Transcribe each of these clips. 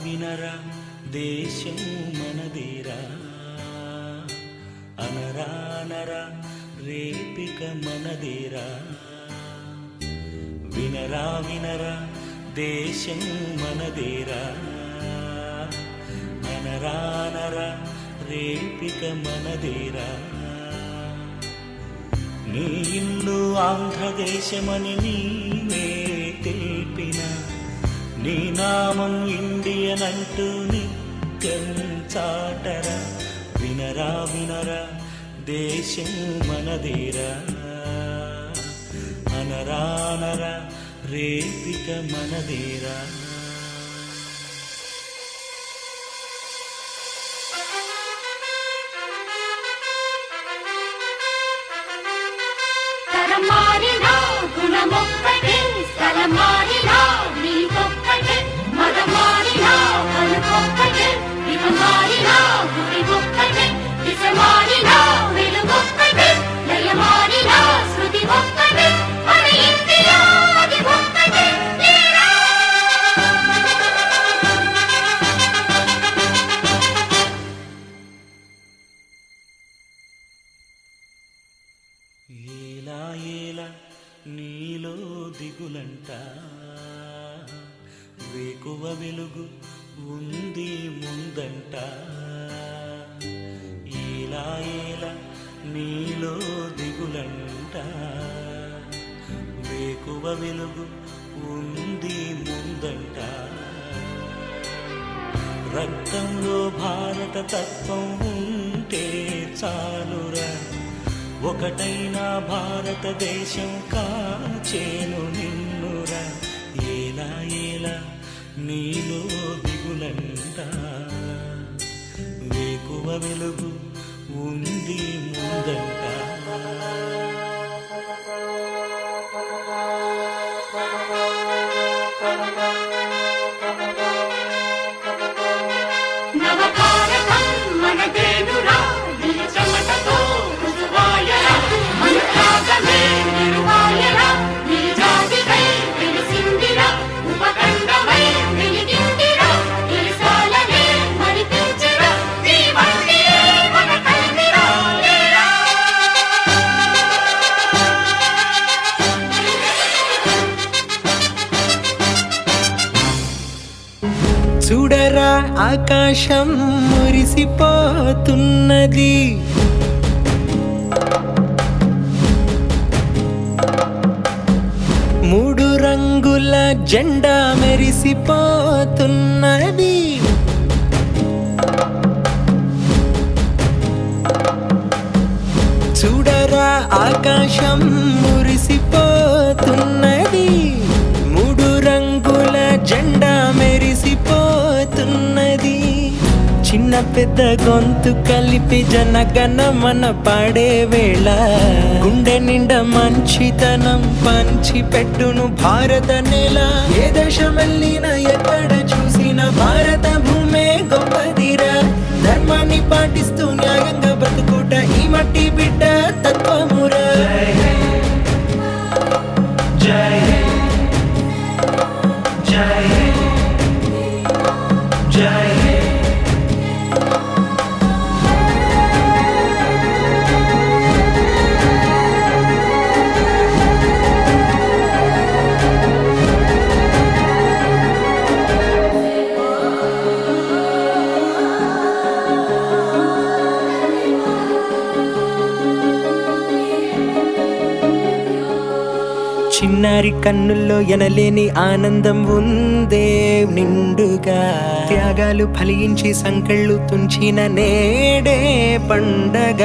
వినరా దేశం మనదేరా అనరా రేపిక మనదేరా వినరా దేశం మనదేరా అనరా రేపిక మనదేరా నీ ఇల్లు ఆంధ్రదేశమని నీవే తెలిపిన నీ నామం ఇండియన్ అంటూ నిత్యం చాటరా వినరా దేశం మనదేరా అనరా రేపిక మనదేరా తరమారినా గుణమొక్కటే స్థలమారినా నీకొక్కటే మదమారినా పలుకొక్కటే ఇహమారినా గుడికొక్కటే దిశమారినా వెలుగొక్కటే లయమారినా శృతి ఒక్కటే మన ఇంటిలో అది ఒక్కటే ఏలా నీలో దిగులంట వేకువ వెలుగు ఉంది ముందంట ఏలా నీలో దిగులంట వేకువ వెలుగు ఉంది ముందంట రక్తంలో భారత తత్వం ఉంటే చాలురా ఒకటైనా భారతదేశం కాచేను నిన్నురా ఏలా నీలో దిగులంట వేకువ వెలుగు ఉంది ముందంట నవభారతం మనదేనురా నీ చెమటతో రుజువాయరా మన త్యాగమే నిరువాయరా నీ జాతికై వెలిసిందిరా ఉపఖండమై వెలిగిందిరా దేశాలనే మరిపించిరా నీ వంటియే మన కల్మిరా చూడరా ఆకాశం మురిసిపోతున్నది మూడు రంగుల జెండా మెరిసిపోతున్నది చూడరా ఆకాశం మురిసిపోతున్నది మూడు రంగుల జెండా మెరిసిపోతున్నది చిన్న పెద్ద గొంతు కలిపి జనగణమన పాడే వేళ గుండె నిండా మంచితనం పంచి పెట్టును భారత నేల ఏ దేశం వెళ్ళినా ఎక్కడ చూసిన భారత భూమే గొప్పదిరా ధర్మాన్ని పాటిస్తూ న్యాయంగా బ్రతుకుట ఈ మట్టి బిడ్డ తత్వమురా జై జై జై చిన్నారి కన్నుల్లో ఎనలేని ఆనందం ఉందే నిండుగా త్యాగాలు ఫలించి సంకళ్ళు తుంచిన నేడే పండగ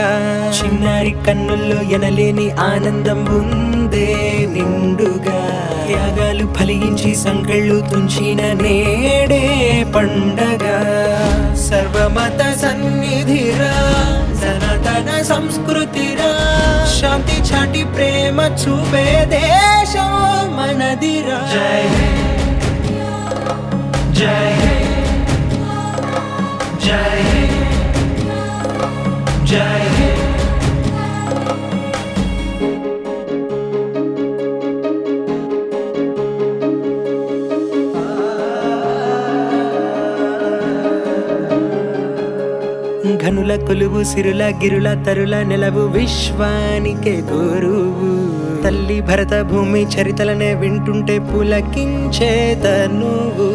చిన్నారి కన్నుల్లో ఎనలేని ఆనందం ఉందే ఉందే నిండుగా త్యాగాలు ఫలించి సంకళ్ళు తుంచిన నేడే పండగ సర్వమత సన్నిధిరా సనాతన సంస్కృతిరా శాంతి చాటి ప్రేమ చూపే దేశం మనదిరా జై జై జై జై ఘనుల కొలువు సిరుల గిరుల తరుల నెలవు విశ్వానికే గురువు తల్లి భరత భూమి చరితలనే వింటుంటే పులకించే తనువు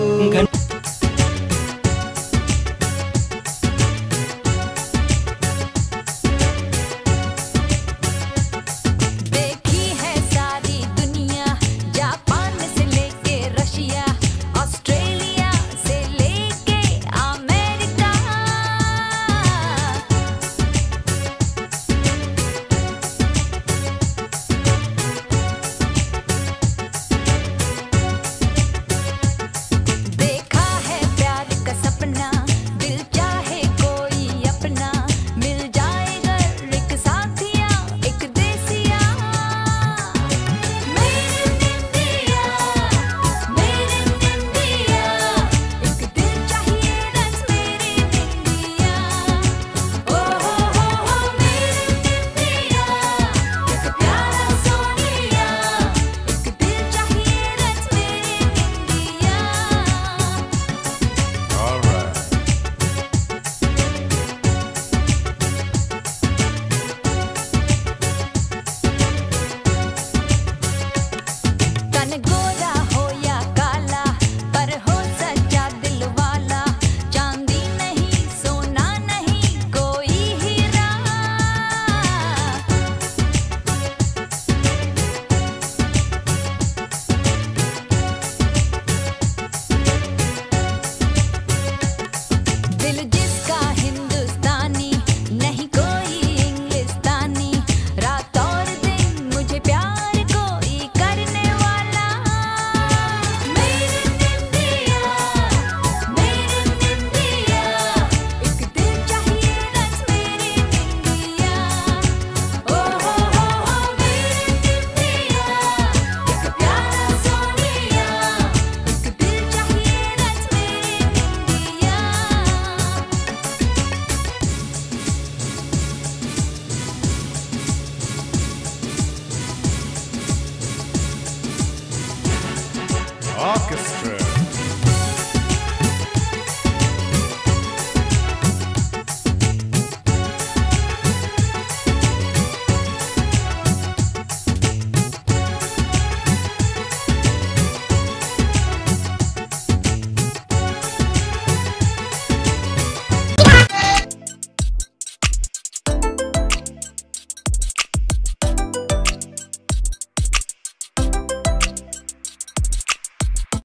Orchestra.